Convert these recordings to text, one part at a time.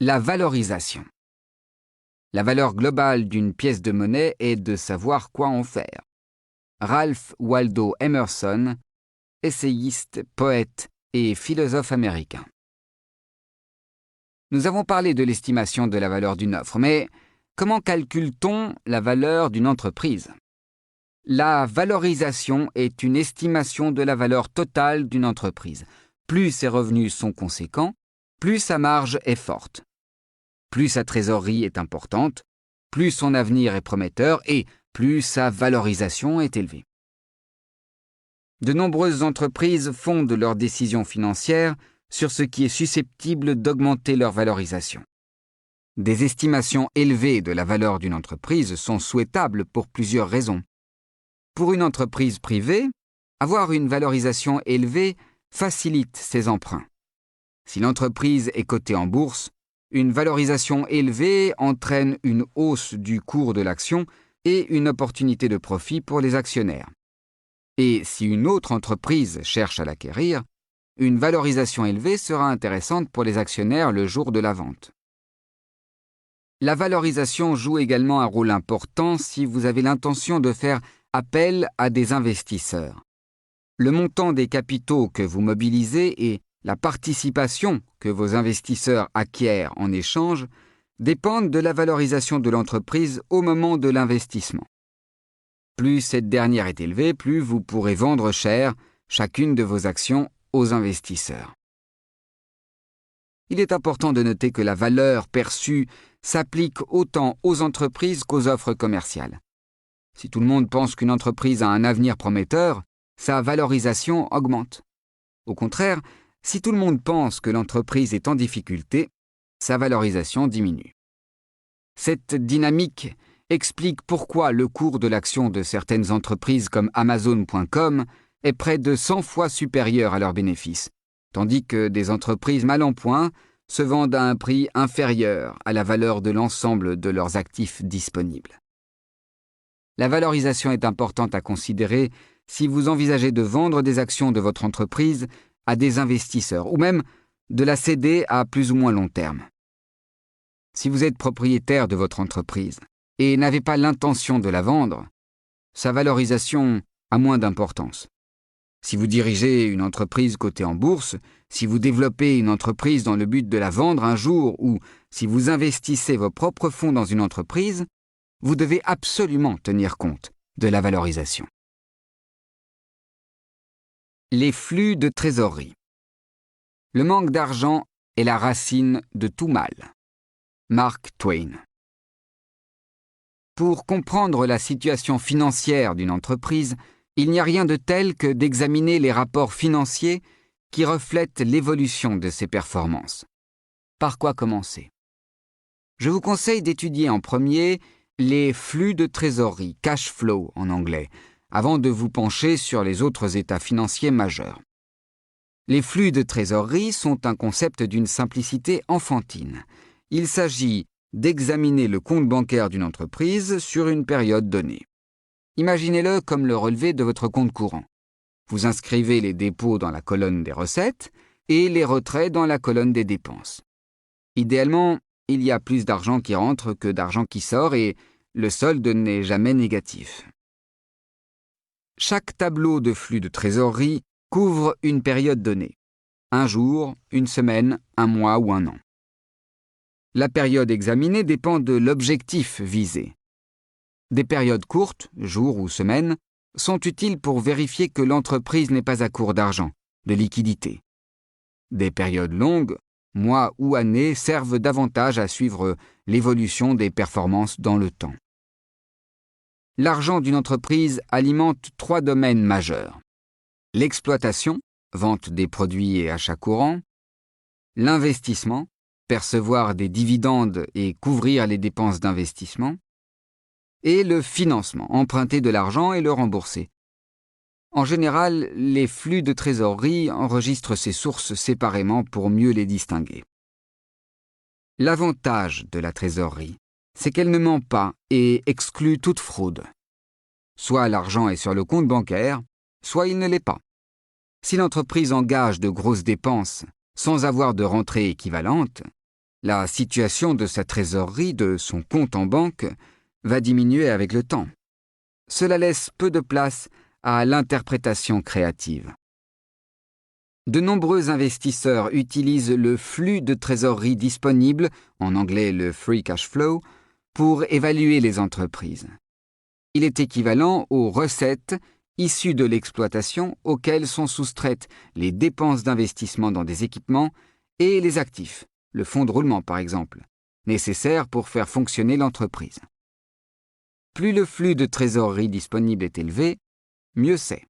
La valorisation. La valeur globale d'une pièce de monnaie est de savoir quoi en faire. Ralph Waldo Emerson, essayiste, poète et philosophe américain. Nous avons parlé de l'estimation de la valeur d'une offre, mais comment calcule-t-on la valeur d'une entreprise? La valorisation est une estimation de la valeur totale d'une entreprise. Plus ses revenus sont conséquents, plus sa marge est forte. Plus sa trésorerie est importante, plus son avenir est prometteur et plus sa valorisation est élevée. De nombreuses entreprises fondent leurs décisions financières sur ce qui est susceptible d'augmenter leur valorisation. Des estimations élevées de la valeur d'une entreprise sont souhaitables pour plusieurs raisons. Pour une entreprise privée, avoir une valorisation élevée facilite ses emprunts. Si l'entreprise est cotée en bourse, une valorisation élevée entraîne une hausse du cours de l'action et une opportunité de profit pour les actionnaires. Et si une autre entreprise cherche à l'acquérir, une valorisation élevée sera intéressante pour les actionnaires le jour de la vente. La valorisation joue également un rôle important si vous avez l'intention de faire appel à des investisseurs. Le montant des capitaux que vous mobilisez et la participation que vos investisseurs acquièrent en échange dépendent de la valorisation de l'entreprise au moment de l'investissement. Plus cette dernière est élevée, plus vous pourrez vendre cher chacune de vos actions aux investisseurs. Il est important de noter que la valeur perçue s'applique autant aux entreprises qu'aux offres commerciales. Si tout le monde pense qu'une entreprise a un avenir prometteur, sa valorisation augmente. Au contraire, si tout le monde pense que l'entreprise est en difficulté, sa valorisation diminue. Cette dynamique explique pourquoi le cours de l'action de certaines entreprises comme Amazon.com est près de 100 fois supérieur à leurs bénéfices, tandis que des entreprises mal en point se vendent à un prix inférieur à la valeur de l'ensemble de leurs actifs disponibles. La valorisation est importante à considérer si vous envisagez de vendre des actions de votre entreprise à des investisseurs ou même de la céder à plus ou moins long terme. Si vous êtes propriétaire de votre entreprise et n'avez pas l'intention de la vendre, sa valorisation a moins d'importance. Si vous dirigez une entreprise cotée en bourse, si vous développez une entreprise dans le but de la vendre un jour ou si vous investissez vos propres fonds dans une entreprise, vous devez absolument tenir compte de la valorisation. Les flux de trésorerie. Le manque d'argent est la racine de tout mal. Mark Twain. Pour comprendre la situation financière d'une entreprise, il n'y a rien de tel que d'examiner les rapports financiers qui reflètent l'évolution de ses performances. Par quoi commencer? Je vous conseille d'étudier en premier les flux de trésorerie, cash flow en anglais, avant de vous pencher sur les autres états financiers majeurs. Les flux de trésorerie sont un concept d'une simplicité enfantine. Il s'agit d'examiner le compte bancaire d'une entreprise sur une période donnée. Imaginez-le comme le relevé de votre compte courant. Vous inscrivez les dépôts dans la colonne des recettes et les retraits dans la colonne des dépenses. Idéalement, il y a plus d'argent qui rentre que d'argent qui sort et le solde n'est jamais négatif. Chaque tableau de flux de trésorerie couvre une période donnée. Un jour, une semaine, un mois ou un an. La période examinée dépend de l'objectif visé. Des périodes courtes, jours ou semaines, sont utiles pour vérifier que l'entreprise n'est pas à court d'argent, de liquidité. Des périodes longues, mois ou années, servent davantage à suivre l'évolution des performances dans le temps. L'argent d'une entreprise alimente 3 domaines majeurs. L'exploitation, vente des produits et achats courants. L'investissement, percevoir des dividendes et couvrir les dépenses d'investissement. Et le financement, emprunter de l'argent et le rembourser. En général, les flux de trésorerie enregistrent ces sources séparément pour mieux les distinguer. L'avantage de la trésorerie, c'est qu'elle ne ment pas et exclut toute fraude. Soit l'argent est sur le compte bancaire, soit il ne l'est pas. Si l'entreprise engage de grosses dépenses sans avoir de rentrée équivalente, La situation de sa trésorerie, de son compte en banque, va diminuer avec le temps. Cela laisse peu de place à l'interprétation créative. De nombreux investisseurs utilisent le flux de trésorerie disponible, en anglais le free cash flow, pour évaluer les entreprises. Il est équivalent aux recettes issues de l'exploitation auxquelles sont soustraites les dépenses d'investissement dans des équipements et les actifs, le fonds de roulement par exemple, nécessaires pour faire fonctionner l'entreprise. Plus le flux de trésorerie disponible est élevé, mieux c'est.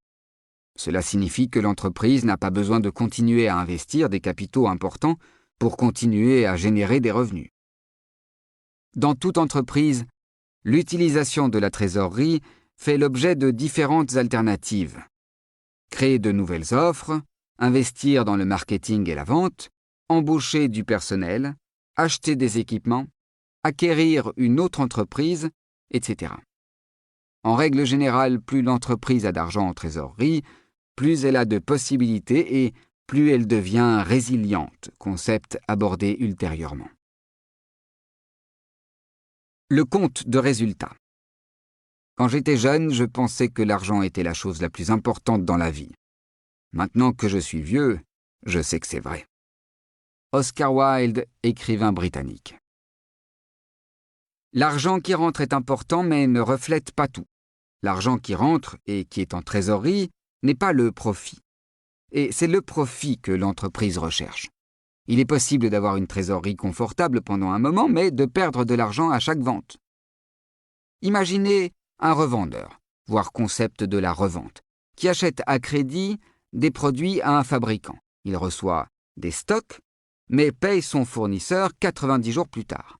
Cela signifie que l'entreprise n'a pas besoin de continuer à investir des capitaux importants pour continuer à générer des revenus. Dans toute entreprise, l'utilisation de la trésorerie fait l'objet de différentes alternatives. Créer de nouvelles offres, investir dans le marketing et la vente, embaucher du personnel, acheter des équipements, acquérir une autre entreprise, etc. En règle générale, plus l'entreprise a d'argent en trésorerie, plus elle a de possibilités et plus elle devient résiliente, concept abordé ultérieurement. Le compte de résultat. Quand j'étais jeune, je pensais que l'argent était la chose la plus importante dans la vie. Maintenant que je suis vieux, je sais que c'est vrai. Oscar Wilde, écrivain britannique. L'argent qui rentre est important mais ne reflète pas tout. L'argent qui rentre et qui est en trésorerie n'est pas le profit. Et c'est le profit que l'entreprise recherche. Il est possible d'avoir une trésorerie confortable pendant un moment, mais de perdre de l'argent à chaque vente. Imaginez un revendeur, voire concept de la revente, qui achète à crédit des produits à un fabricant. Il reçoit des stocks, mais paye son fournisseur 90 jours plus tard.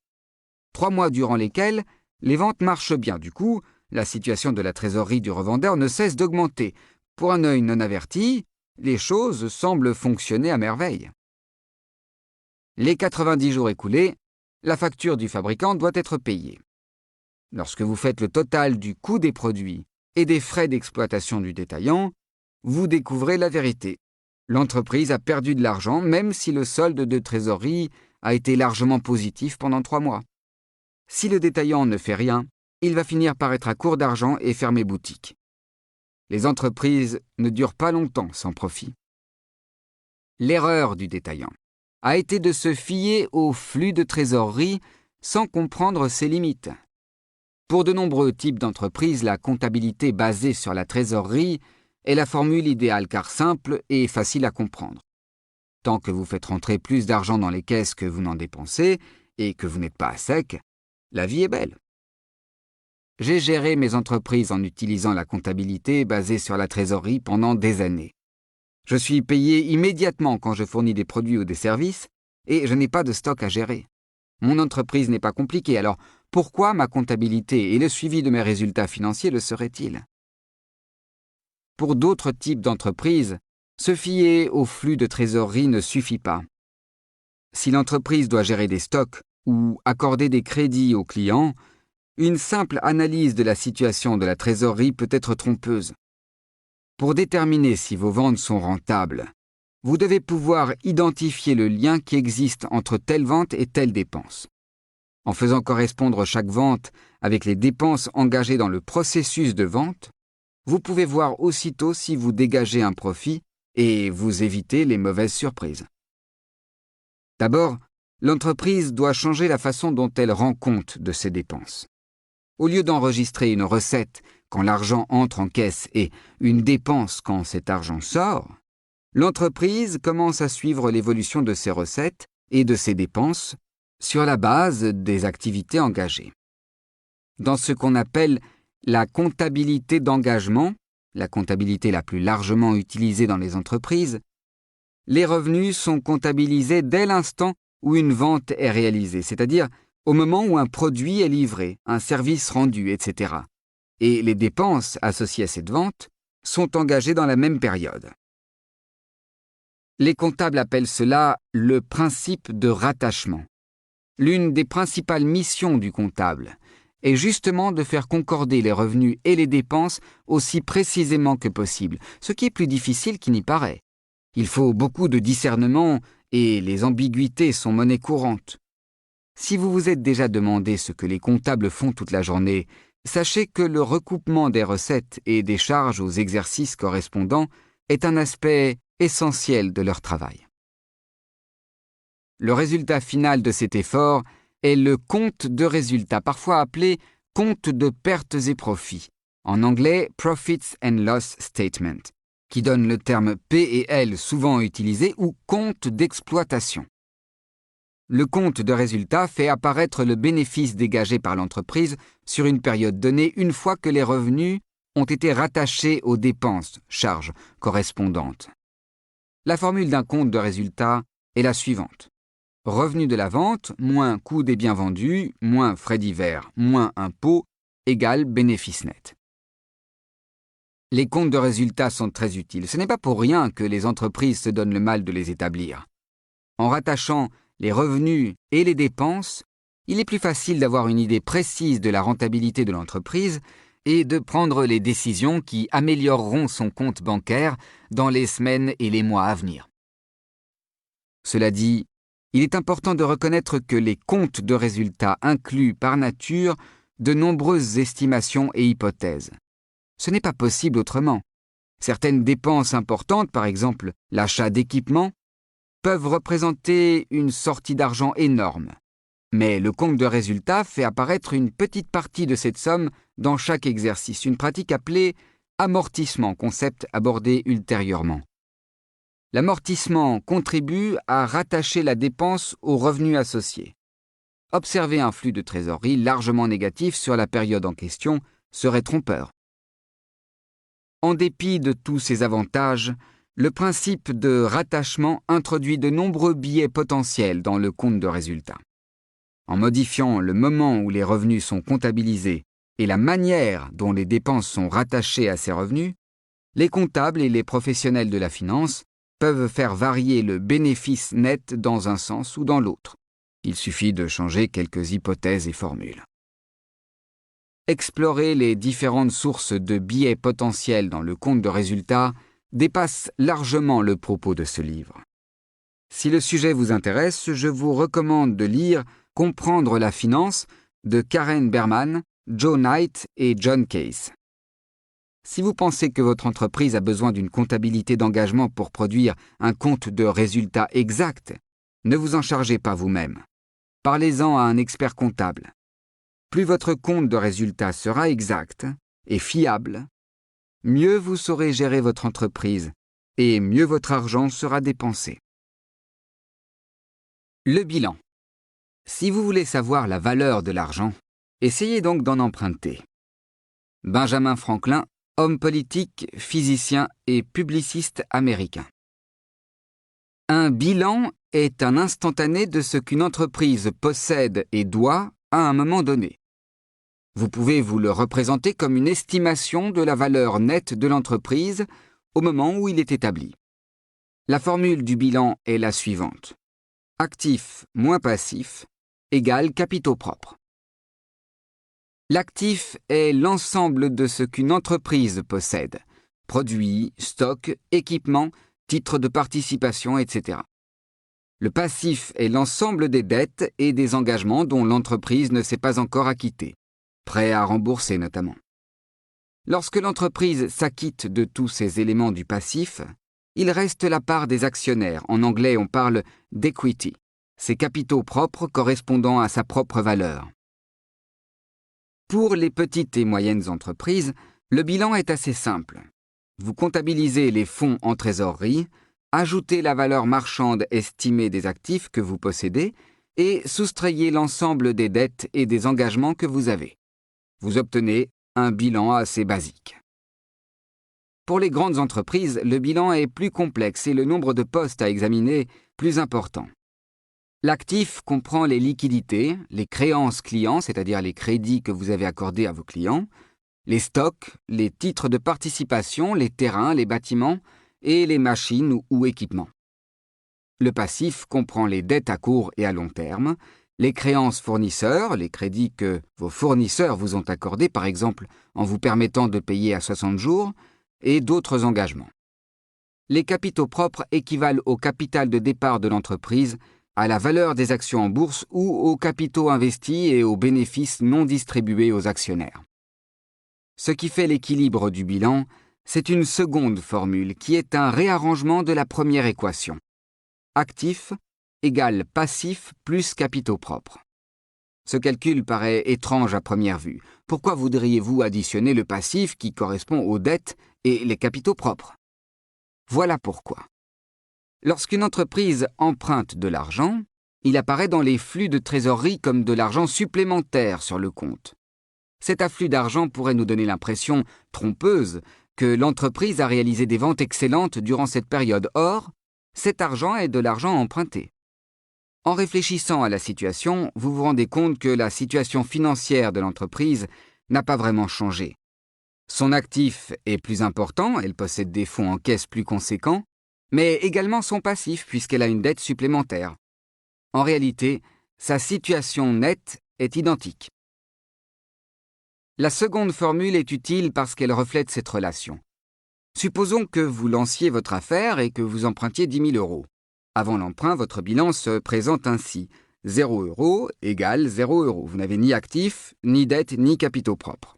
3 mois durant lesquels les ventes marchent bien. Du coup, la situation de la trésorerie du revendeur ne cesse d'augmenter. Pour un œil non averti, les choses semblent fonctionner à merveille. Les 90 jours écoulés, la facture du fabricant doit être payée. Lorsque vous faites le total du coût des produits et des frais d'exploitation du détaillant, vous découvrez la vérité. L'entreprise a perdu de l'argent même si le solde de trésorerie a été largement positif pendant 3 mois. Si le détaillant ne fait rien, il va finir par être à court d'argent et fermer boutique. Les entreprises ne durent pas longtemps sans profit. L'erreur du détaillant a été de se fier au flux de trésorerie sans comprendre ses limites. Pour de nombreux types d'entreprises, la comptabilité basée sur la trésorerie est la formule idéale car simple et facile à comprendre. Tant que vous faites rentrer plus d'argent dans les caisses que vous n'en dépensez et que vous n'êtes pas à sec, la vie est belle. J'ai géré mes entreprises en utilisant la comptabilité basée sur la trésorerie pendant des années. Je suis payé immédiatement quand je fournis des produits ou des services et je n'ai pas de stock à gérer. Mon entreprise n'est pas compliquée, alors pourquoi ma comptabilité et le suivi de mes résultats financiers le seraient-ils ? Pour d'autres types d'entreprises, se fier au flux de trésorerie ne suffit pas. Si l'entreprise doit gérer des stocks ou accorder des crédits aux clients, une simple analyse de la situation de la trésorerie peut être trompeuse. Pour déterminer si vos ventes sont rentables, vous devez pouvoir identifier le lien qui existe entre telle vente et telle dépense. En faisant correspondre chaque vente avec les dépenses engagées dans le processus de vente, vous pouvez voir aussitôt si vous dégagez un profit et vous évitez les mauvaises surprises. D'abord, l'entreprise doit changer la façon dont elle rend compte de ses dépenses. Au lieu d'enregistrer une recette quand l'argent entre en caisse et une dépense quand cet argent sort, l'entreprise commence à suivre l'évolution de ses recettes et de ses dépenses sur la base des activités engagées. Dans ce qu'on appelle la comptabilité d'engagement, la comptabilité la plus largement utilisée dans les entreprises, les revenus sont comptabilisés dès l'instant où une vente est réalisée, c'est-à-dire au moment où un produit est livré, un service rendu, etc. Et les dépenses associées à cette vente sont engagées dans la même période. Les comptables appellent cela le principe de rattachement. L'une des principales missions du comptable est justement de faire concorder les revenus et les dépenses aussi précisément que possible, ce qui est plus difficile qu'il n'y paraît. Il faut beaucoup de discernement et les ambiguïtés sont monnaie courante. Si vous vous êtes déjà demandé ce que les comptables font toute la journée, sachez que le recoupement des recettes et des charges aux exercices correspondants est un aspect essentiel de leur travail. Le résultat final de cet effort est le compte de résultat, parfois appelé compte de pertes et profits, en anglais Profits and Loss Statement, qui donne le terme P et L souvent utilisé, ou compte d'exploitation. Le compte de résultat fait apparaître le bénéfice dégagé par l'entreprise sur une période donnée une fois que les revenus ont été rattachés aux dépenses, charges correspondantes. La formule d'un compte de résultat est la suivante. Revenu de la vente, moins coût des biens vendus, moins frais divers, moins impôts, égale bénéfice net. Les comptes de résultats sont très utiles. Ce n'est pas pour rien que les entreprises se donnent le mal de les établir. En rattachant les revenus et les dépenses, il est plus facile d'avoir une idée précise de la rentabilité de l'entreprise et de prendre les décisions qui amélioreront son compte bancaire dans les semaines et les mois à venir. Cela dit, il est important de reconnaître que les comptes de résultats incluent par nature de nombreuses estimations et hypothèses. Ce n'est pas possible autrement. Certaines dépenses importantes, par exemple l'achat d'équipements, peuvent représenter une sortie d'argent énorme. Mais le compte de résultat fait apparaître une petite partie de cette somme dans chaque exercice, une pratique appelée amortissement, concept abordé ultérieurement. L'amortissement contribue à rattacher la dépense aux revenus associés. Observer un flux de trésorerie largement négatif sur la période en question serait trompeur. En dépit de tous ces avantages, le principe de rattachement introduit de nombreux biais potentiels dans le compte de résultat. En modifiant le moment où les revenus sont comptabilisés et la manière dont les dépenses sont rattachées à ces revenus, les comptables et les professionnels de la finance peuvent faire varier le bénéfice net dans un sens ou dans l'autre. Il suffit de changer quelques hypothèses et formules. Explorer les différentes sources de biais potentiels dans le compte de résultat dépasse largement le propos de ce livre. Si le sujet vous intéresse, je vous recommande de lire Comprendre la finance de Karen Berman, Joe Knight et John Case. Si vous pensez que votre entreprise a besoin d'une comptabilité d'engagement pour produire un compte de résultat exact, ne vous en chargez pas vous-même. Parlez-en à un expert comptable. Plus votre compte de résultat sera exact et fiable, mieux vous saurez gérer votre entreprise et mieux votre argent sera dépensé. Le bilan. Si vous voulez savoir la valeur de l'argent, essayez donc d'en emprunter. Benjamin Franklin, homme politique, physicien et publiciste américain. Un bilan est un instantané de ce qu'une entreprise possède et doit à un moment donné. Vous pouvez vous le représenter comme une estimation de la valeur nette de l'entreprise au moment où il est établi. La formule du bilan est la suivante. Actifs moins passifs égale capitaux propres. L'actif est l'ensemble de ce qu'une entreprise possède, produits, stocks, équipements, titres de participation, etc. Le passif est l'ensemble des dettes et des engagements dont l'entreprise ne s'est pas encore acquittée, prêts à rembourser notamment. Lorsque l'entreprise s'acquitte de tous ces éléments du passif, il reste la part des actionnaires, en anglais on parle d'equity, ses capitaux propres correspondant à sa propre valeur. Pour les petites et moyennes entreprises, le bilan est assez simple. Vous comptabilisez les fonds en trésorerie, ajoutez la valeur marchande estimée des actifs que vous possédez et soustrayez l'ensemble des dettes et des engagements que vous avez. Vous obtenez un bilan assez basique. Pour les grandes entreprises, le bilan est plus complexe et le nombre de postes à examiner plus important. L'actif comprend les liquidités, les créances clients, c'est-à-dire les crédits que vous avez accordés à vos clients, les stocks, les titres de participation, les terrains, les bâtiments et les machines ou équipements. Le passif comprend les dettes à court et à long terme, les créances fournisseurs, les crédits que vos fournisseurs vous ont accordés, par exemple en vous permettant de payer à 60 jours, et d'autres engagements. Les capitaux propres équivalent au capital de départ de l'entreprise à la valeur des actions en bourse ou aux capitaux investis et aux bénéfices non distribués aux actionnaires. Ce qui fait l'équilibre du bilan, c'est une seconde formule qui est un réarrangement de la première équation. Actif égale passif plus capitaux propres. Ce calcul paraît étrange à première vue. Pourquoi voudriez-vous additionner le passif qui correspond aux dettes et les capitaux propres? Voilà pourquoi. Lorsqu'une entreprise emprunte de l'argent, il apparaît dans les flux de trésorerie comme de l'argent supplémentaire sur le compte. Cet afflux d'argent pourrait nous donner l'impression trompeuse que l'entreprise a réalisé des ventes excellentes durant cette période. Or, cet argent est de l'argent emprunté. En réfléchissant à la situation, vous vous rendez compte que la situation financière de l'entreprise n'a pas vraiment changé. Son actif est plus important, elle possède des fonds en caisse plus conséquents, mais également son passif puisqu'elle a une dette supplémentaire. En réalité, sa situation nette est identique. La seconde formule est utile parce qu'elle reflète cette relation. Supposons que vous lanciez votre affaire et que vous empruntiez 10 000 euros. Avant l'emprunt, votre bilan se présente ainsi. 0 € égale 0 €. Vous n'avez ni actifs, ni dettes, ni capitaux propres.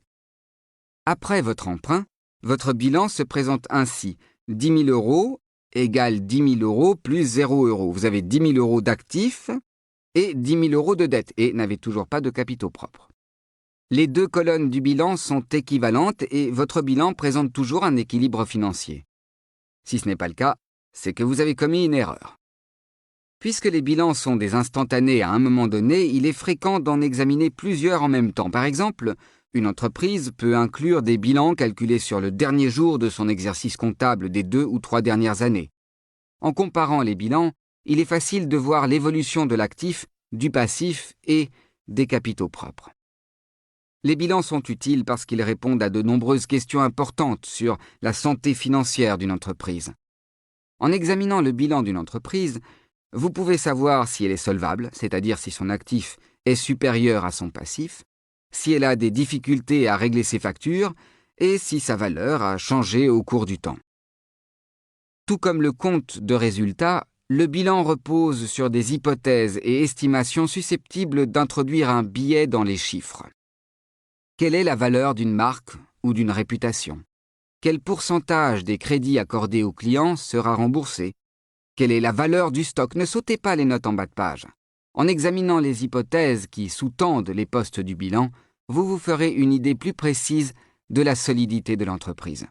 Après votre emprunt, votre bilan se présente ainsi. 10 000 euros égale 10 000 euros plus 0 €. Vous avez 10 000 euros d'actifs et 10 000 euros de dettes et n'avez toujours pas de capitaux propres. Les deux colonnes du bilan sont équivalentes et votre bilan présente toujours un équilibre financier. Si ce n'est pas le cas, c'est que vous avez commis une erreur. Puisque les bilans sont des instantanés à un moment donné, il est fréquent d'en examiner plusieurs en même temps. Par exemple, une entreprise peut inclure des bilans calculés sur le dernier jour de son exercice comptable des 2 ou 3 dernières années. En comparant les bilans, il est facile de voir l'évolution de l'actif, du passif et des capitaux propres. Les bilans sont utiles parce qu'ils répondent à de nombreuses questions importantes sur la santé financière d'une entreprise. En examinant le bilan d'une entreprise, vous pouvez savoir si elle est solvable, c'est-à-dire si son actif est supérieur à son passif, si elle a des difficultés à régler ses factures et si sa valeur a changé au cours du temps. Tout comme le compte de résultat, le bilan repose sur des hypothèses et estimations susceptibles d'introduire un biais dans les chiffres. Quelle est la valeur d'une marque ou d'une réputation? Quel pourcentage des crédits accordés aux clients sera remboursé? Quelle est la valeur du stock? Ne sautez pas les notes en bas de page. En examinant les hypothèses qui sous-tendent les postes du bilan, vous vous ferez une idée plus précise de la solidité de l'entreprise.